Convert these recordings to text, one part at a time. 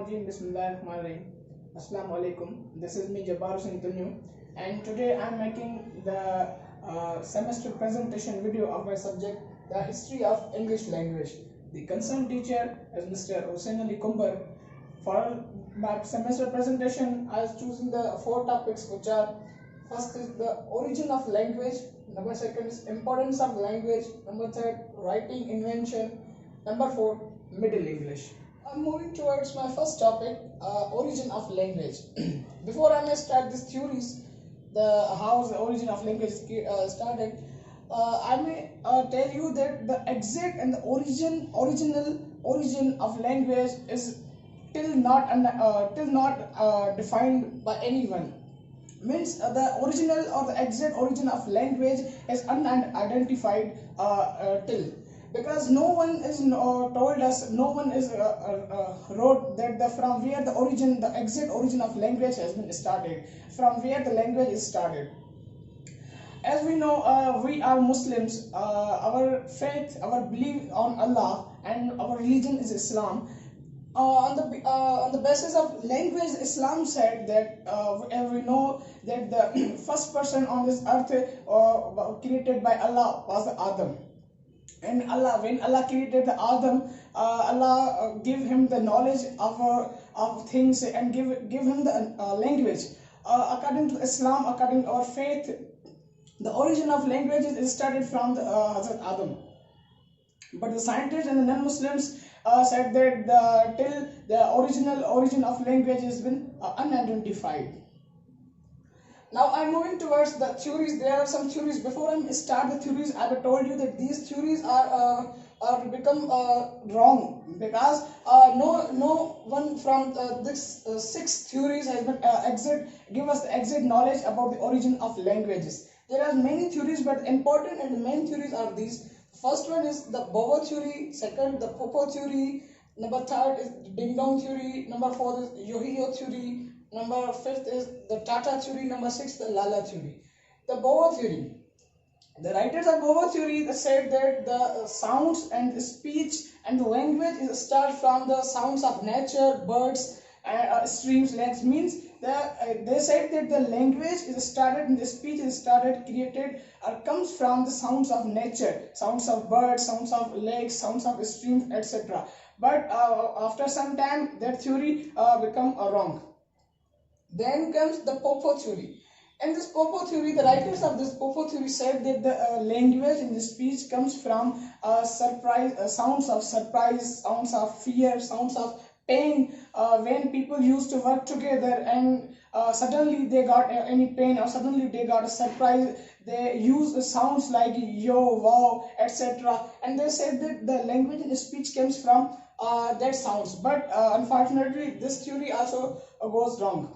Rajim, Bismillahirrahmanirrahim. Assalamu alaikum. This is me Jabbar Singh Tunyu, and today I am making the semester presentation video of my subject, the history of English language. The concerned teacher is Mr. Hussain Ali Kumbar. For my semester presentation, I was choosing the 4 topics, which are: first is the origin of language, number 2 is importance of language, number 3 writing invention, number 4 Middle English. I'm moving towards my first topic, origin of language. Before I may start these theories, how the origin of language started, I may tell you that the exact and the original origin of language is till not defined by anyone. Means the original or the exact origin of language is unidentified till, because no one is told us, no one is wrote that from where the exact origin of language has been started, from where the language is started. As we know, we are Muslims. Our faith, our belief on Allah, and our religion is Islam. On the basis of language, Islam said that we know that the first person on this earth created by Allah was the Adam. And when Allah created the Adam, Allah gave him the knowledge of things and give him the language. According to Islam, according to our faith, the origin of languages is started from the Hazrat Adam. But the scientists and the non-Muslims said that till the original origin of language has been unidentified. Now I'm moving towards the theories. There are some theories. Before I start the theories, I have told you that these theories are become wrong, because no one from this 6 theories has been give us the exact knowledge about the origin of languages. There are many theories, but important and the main theories are these. First one is the Bobo theory, second the Popo theory, number 3 is Ding Dong theory, number 4 is Yohio theory, number 5 is the Tata theory, number 6 the Lala theory. The Bobo theory. The writers of Bobo theory, they said that the sounds and the speech and the language start from the sounds of nature, birds, streams, lakes. Means they said that the language is started and the speech is started, created, or comes from the sounds of nature, sounds of birds, sounds of lakes, sounds of streams, etc. But after some time, that theory become wrong. Then comes the Popo theory. In this Popo theory, the writers of this Popo theory said that the language in the speech comes from sounds of surprise, sounds of fear, sounds of pain. When people used to work together and suddenly they got any pain, or suddenly they got a surprise, they use the sounds like yo, wow, etc. And they said that the language in the speech comes from that sounds. But unfortunately, this theory also goes wrong.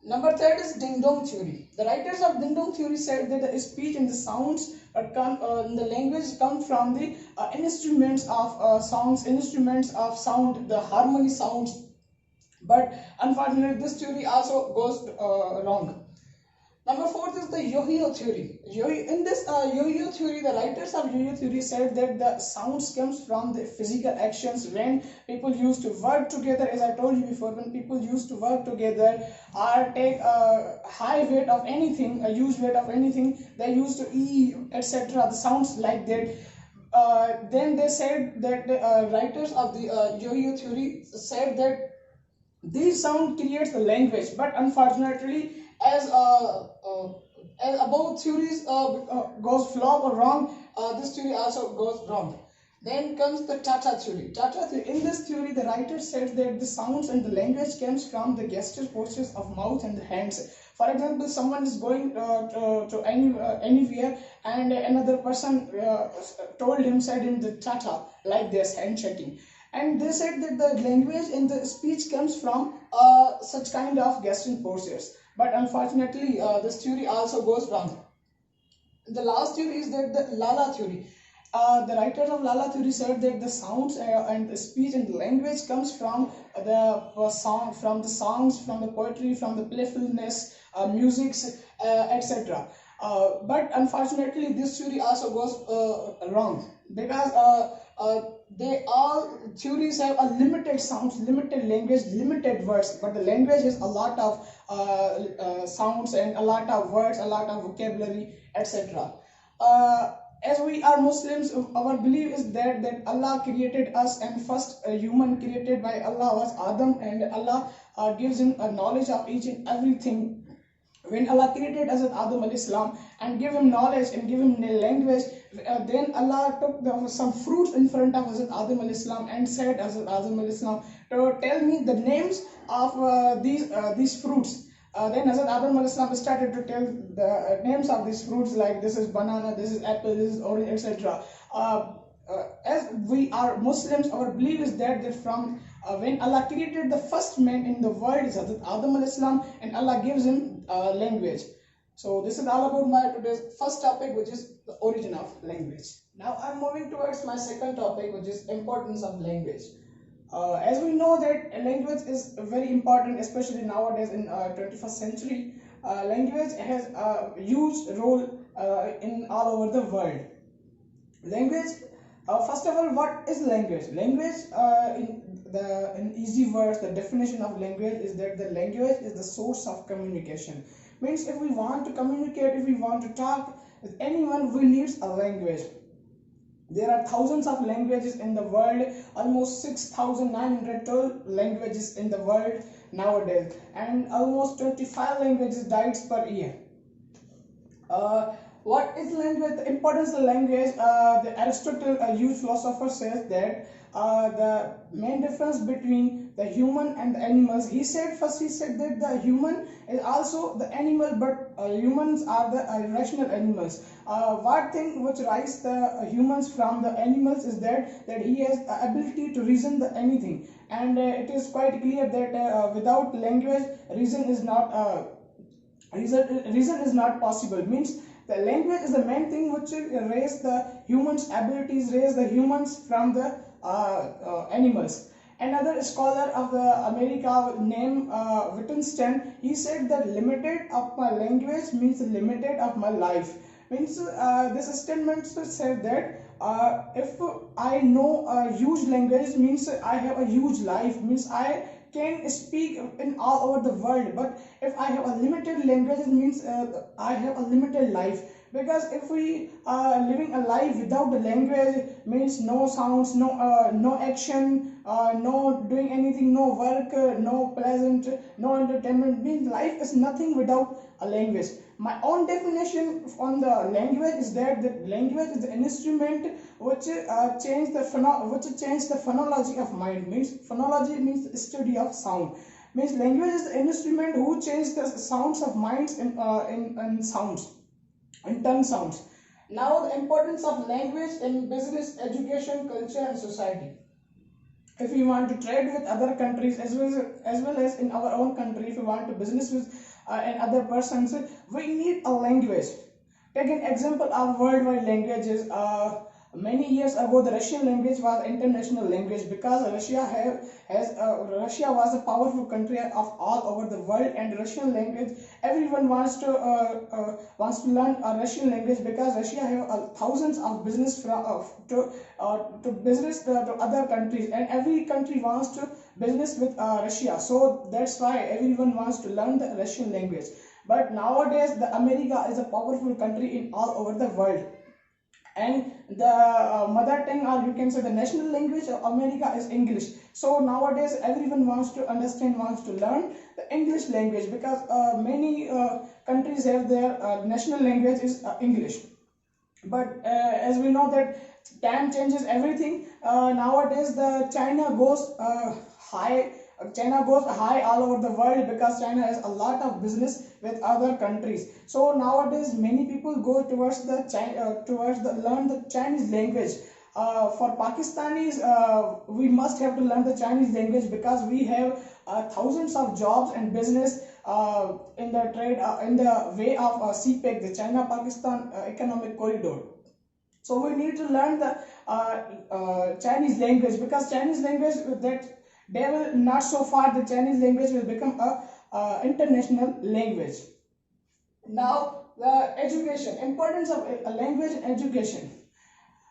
Number 3 is Ding Dong theory. The writers of Ding Dong theory said that the speech and the sounds the language come from the instruments of sounds, instruments of sound, the harmony sounds. But unfortunately, this theory also goes wrong. Number 4 is the Yohio theory. In this Yohio theory, the writers of Yohio theory said that the sounds comes from the physical actions. When people used to work together, as I told you before, when people used to work together or take a high weight of anything, a huge weight of anything, they used to eat, etc. The sounds like that. Then they said that the writers of the Yohio theory said that this sound creates the language. But unfortunately, as above theories goes flop or wrong, this theory also goes wrong. Then comes the Tata theory. In this theory, the writer said that the sounds and the language comes from the gesture, postures of mouth and the hands. For example, someone is going to anywhere, and another person said him the Tata, like this, handshaking. And they said that the language and the speech comes from such kind of gesture postures. But unfortunately, this theory also goes wrong. The last theory is that the Lala theory. The writers of Lala theory said that the sounds and the speech and the language comes from the songs, from the poetry, from the playfulness, musics, etc. But unfortunately, this theory also goes wrong, because they all theories have a limited sounds, limited language, limited words, but the language is a lot of sounds and a lot of words, a lot of vocabulary, etc. As we are Muslims, our belief is that Allah created us, and first human created by Allah was Adam, and Allah gives him a knowledge of each and everything. When Allah created Hazrat Adam alayhi salam and gave him knowledge and gave him language, then Allah took some fruits in front of Hazrat Adam alayhi salam and said, Hazrat Adam alayhi salam, to tell me the names of these fruits. Then Hazrat Adam alayhi salam started to tell the names of these fruits, like this is banana, this is apple, this is orange, etc. As we are Muslims, our belief is that from when Allah created the first man in the world is Hazrat Adam alayhi salam, and Allah gives him language. So this is all about my today's first topic, which is the origin of language. Now I'm moving towards my second topic, which is importance of language. As we know that language is very important, especially nowadays in 21st century. Language has a huge role in all over the world. Language, first of all, what is language? Language, in easy words, the definition of language is that the language is the source of communication. Means if we want to communicate, if we want to talk with anyone, we need a language. There are thousands of languages in the world, almost 6,912 languages in the world nowadays, and almost 25 languages died per year. What is language? The importance of language, the Aristotle, a huge philosopher, says that the main difference between the human and the animals, he said that the human is also the animal, but humans are the irrational animals. One thing which rises the humans from the animals is that he has the ability to reason the anything, and it is quite clear that without language, reason is not possible. Means the language is the main thing which raise the humans' abilities, raise the humans from the animals. Another scholar of the America named Wittgenstein, he said that limited of my language means limited of my life. Means this statement said that if I know a huge language, means I have a huge life, means I can speak in all over the world. But if I have a limited language, it means I have a limited life. Because if we are living a life without the language, means no sounds, no action, no doing anything, no work, no pleasant, no entertainment, means life is nothing without a language. My own definition on the language is that the language is the instrument which change the phonology of mind. Means phonology means the study of sound. Means language is the instrument who change the sounds of minds in sounds, in tongue sounds. Now the importance of language in business, education, culture, and society. If we want to trade with other countries as well as in our own country, if we want to business with and other persons, we need a language. Take an example of worldwide languages. Many years ago, the Russian language was international language, because Russia was a powerful country of all over the world, and Russian language, everyone wants to learn a Russian language, because Russia have thousands of business to business to other countries, and every country wants to business with Russia. So that's why everyone wants to learn the Russian language. But nowadays, the America is a powerful country in all over the world, and the mother tongue, or you can say the national language of America, is English. So nowadays everyone wants to understand, wants to learn the English language, because many countries have their national language is English. But as we know that time changes everything, nowadays the China goes high all over the world, because China has a lot of business with other countries. So nowadays many people go towards learn the Chinese language. For Pakistanis, we must have to learn the Chinese language, because we have thousands of jobs and business in the trade, in the way of CPEC, the China-Pakistan Economic Corridor. So we need to learn the Chinese language, because Chinese language, that they will not so far the Chinese language will become a international language. Now the education, importance of a language in education.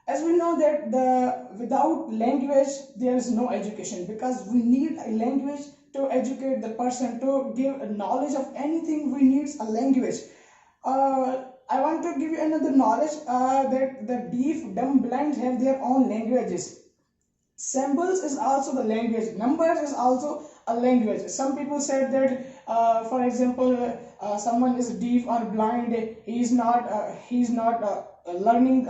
As we know that without language there is no education, because we need a language to educate the person, to give knowledge of anything. We need a language. I want to give you another knowledge, that the deaf, dumb, blind have their own languages. Symbols is also the language. Numbers is also a language. Some people said that, for example, someone is deaf or blind, he's not learning,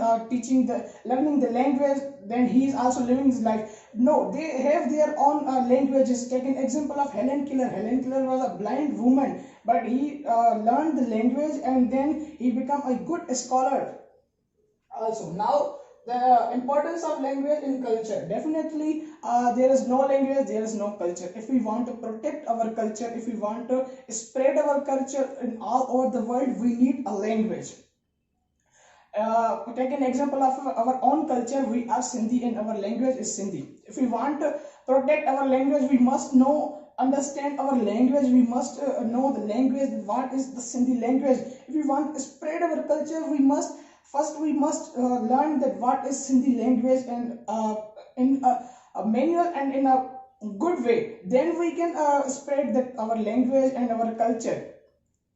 learning the language, then he is also living his life. No, they have their own languages. Take an example of Helen Keller. Helen Keller was a blind woman, but he learned the language, and then he became a good scholar also. Now, the importance of language in culture. Definitely, there is no language, there is no culture. If we want to protect our culture, if we want to spread our culture in all over the world, we need a language. Take an example of our own culture. We are Sindhi and our language is Sindhi. If we want to protect our language, we must understand our language. We must know the language. What is the Sindhi language? If we want to spread our culture, we must learn that what is Sindhi language, and in a manual and in a good way. Then we can spread that our language and our culture.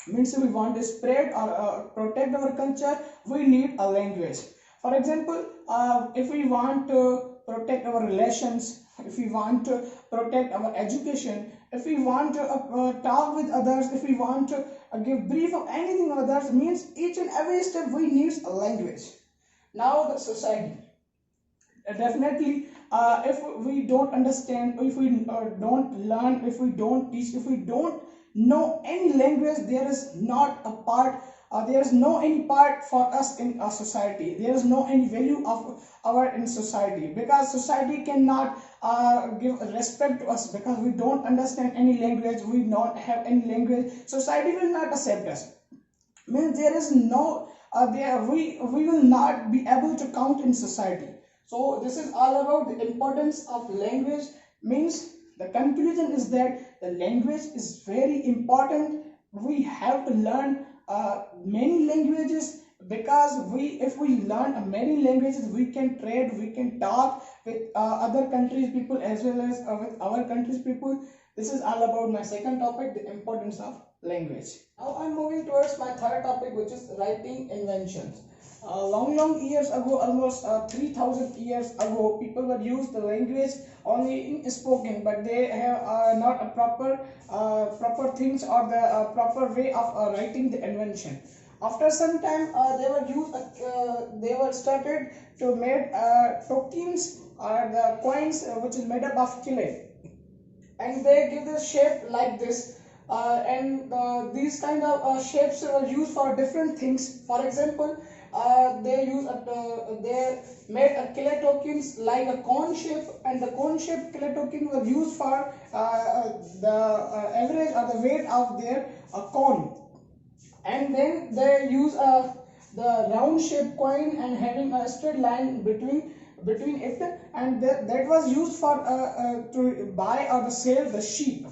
Means if we want to spread or protect our culture, we need a language. For example, if we want to protect our relations, if we want to protect our education, if we want to talk with others, if we want to give brief of anything of others, means each and every step we need a language. Now the society. Definitely, if we don't understand, if we don't learn, if we don't teach, if we don't know any language, there is not a part, there is no any part for us in a society. There is no any value of our in society, because society cannot give respect to us, because we don't understand any language, we don't have any language. Society will not accept us. Means there is no we will not be able to count in society. So this is all about the importance of language. Means the conclusion is that the language is very important. We have to learn many languages, because if we learn many languages, we can trade, we can talk with other countries people as well as with our country's people. This is all about my second topic, the importance of language. Now I'm moving towards my third topic, which is writing inventions. Long years ago, almost 3000 years ago, people were used the language only in spoken, but they have not a proper things or the proper way of writing the invention. After some time, they were started to make tokens or the coins, which is made up of clay, and they give the shape like this. These kind of shapes were used for different things. For example, they made a clay tokens like a cone shape, and the cone shaped clay token were used for the average or the weight of their cone. And then they use the round shaped coin and having a straight line between it, and that was used for to buy or to sell the sheep.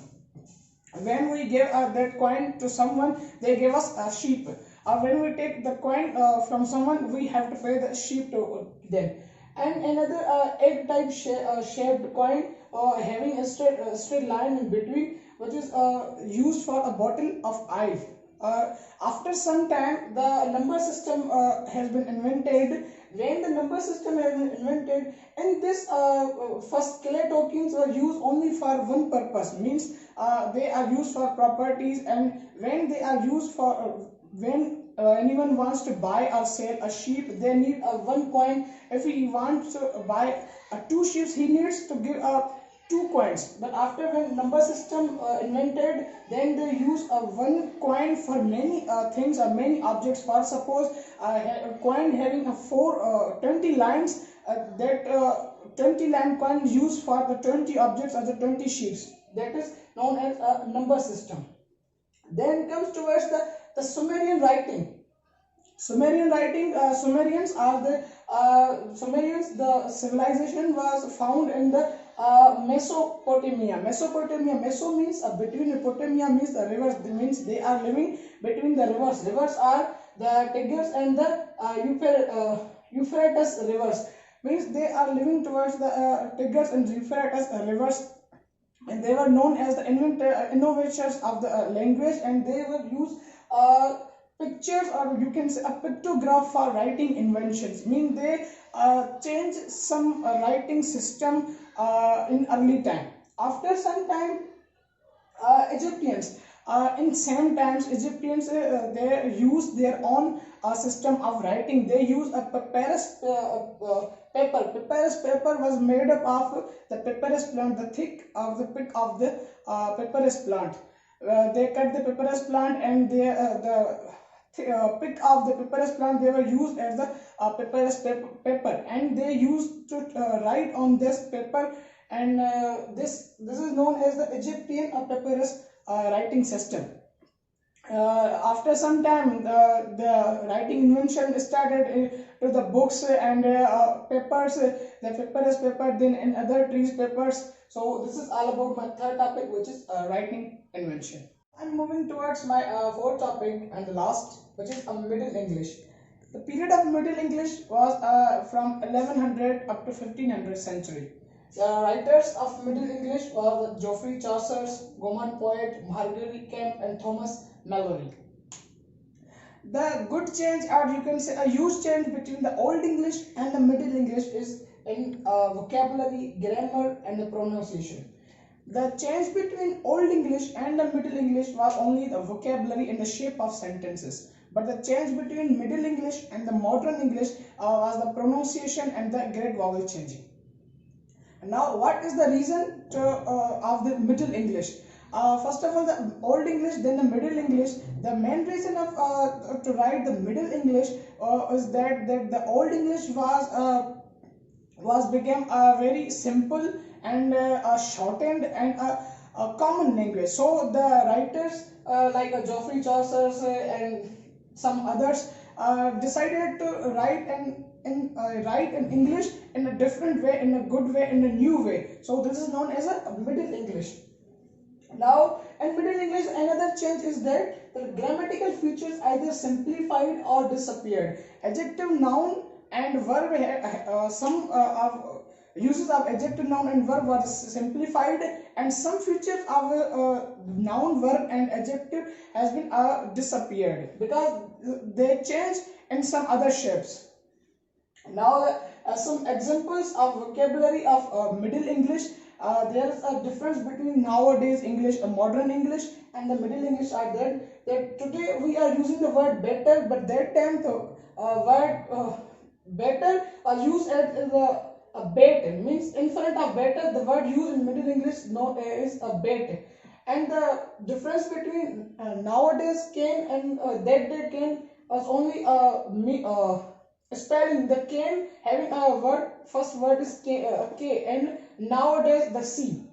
When we give that coin to someone, they give us a sheep. When we take the coin from someone, we have to pay the sheep to them. And another egg type shaped coin having a straight line in between, which is used for a bottle of oil. After some time, the number system has been invented. When the number system has been invented, and this first clay tokens were used only for one purpose. Means they are used for properties, and when they are used for when anyone wants to buy or sell a sheep, they need a one coin. If he wants to buy two sheep, he needs to give two coins. But after when number system invented, then they use a one coin for many things or many objects. For suppose a coin having a 20 lines, that 20 line coin used for the 20 objects or the 20 sheets. That is known as a number system. Then comes towards the Sumerian writing. Sumerians are the Sumerians. The civilization was found in the Mesopotamia. Meso means between. Potamia means the rivers. Means they are living between the rivers. Rivers are the Tigris and the Euphrates rivers. Means they are living towards the Tigris and Euphrates rivers, and they were known as the innovators of the language, and they will use pictures, or you can say a pictograph, for writing inventions. Mean they changed some writing system in early time. After some time, Egyptians, in same times, Egyptians, they use their own system of writing. They use a papyrus paper. Papyrus paper was made up of the papyrus plant, the thick of the pick of the papyrus plant. They cut the papyrus plant, and the pick of the papyrus plant, they were used as the papyrus paper, and they used to write on this paper, and this is known as the Egyptian papyrus writing system. After some time, the writing invention started to the books and papers, the papyrus paper, then in other trees papers. So this is all about my third topic, which is writing invention. I'm moving towards my fourth topic and the last, which is Middle English. The period of Middle English was from 1100 up to 1500 century. The writers of Middle English were Geoffrey Chaucer, Roman poet Marguerite Kemp, and Thomas Mallory. The good change, or you can say a huge change, between the Old English and the Middle English is in vocabulary, grammar, and the pronunciation. The change between Old English and the Middle English was only the vocabulary and the shape of sentences. But the change between Middle English and the Modern English was the pronunciation and the great vowel changing. Now, what is the reason of the Middle English? First of all, the Old English, then the Middle English. The main reason of to write the Middle English is that the Old English was became very simple and shortened and a common language. So the writers like Geoffrey Chaucer and some others decided to write in English in a different way, in a good way, in a new way. So this is known as a Middle English. Now, in Middle English, another change is that the grammatical features either simplified or disappeared. Adjective, noun, and verb, some uses of adjective, noun, and verb were simplified, and some features of noun, verb, and adjective has been disappeared because they change in some other shapes. Now, some examples of vocabulary of Middle English. There is a difference between nowadays English, modern English, and the Middle English are there. That today we are using the word better, but that time the word better are used as a better. Means in front of better, the word used in Middle English is a better. And the difference between nowadays can and that day can was only spelling. The can having a word, first word is K, and nowadays the C.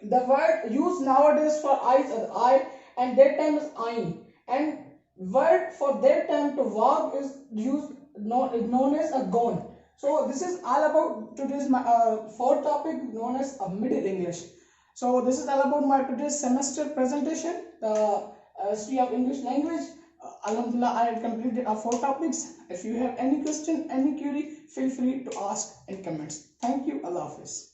The word used nowadays for eyes is I, and that time is I, and word for that time to walk is used known as a gone. So this is all about today's fourth topic, known as Middle English. So this is all about my today's semester presentation, the history of English language. Alhamdulillah, I have completed 4 topics. If you have any question, any query, feel free to ask in comments. Thank you. Allah Hafiz.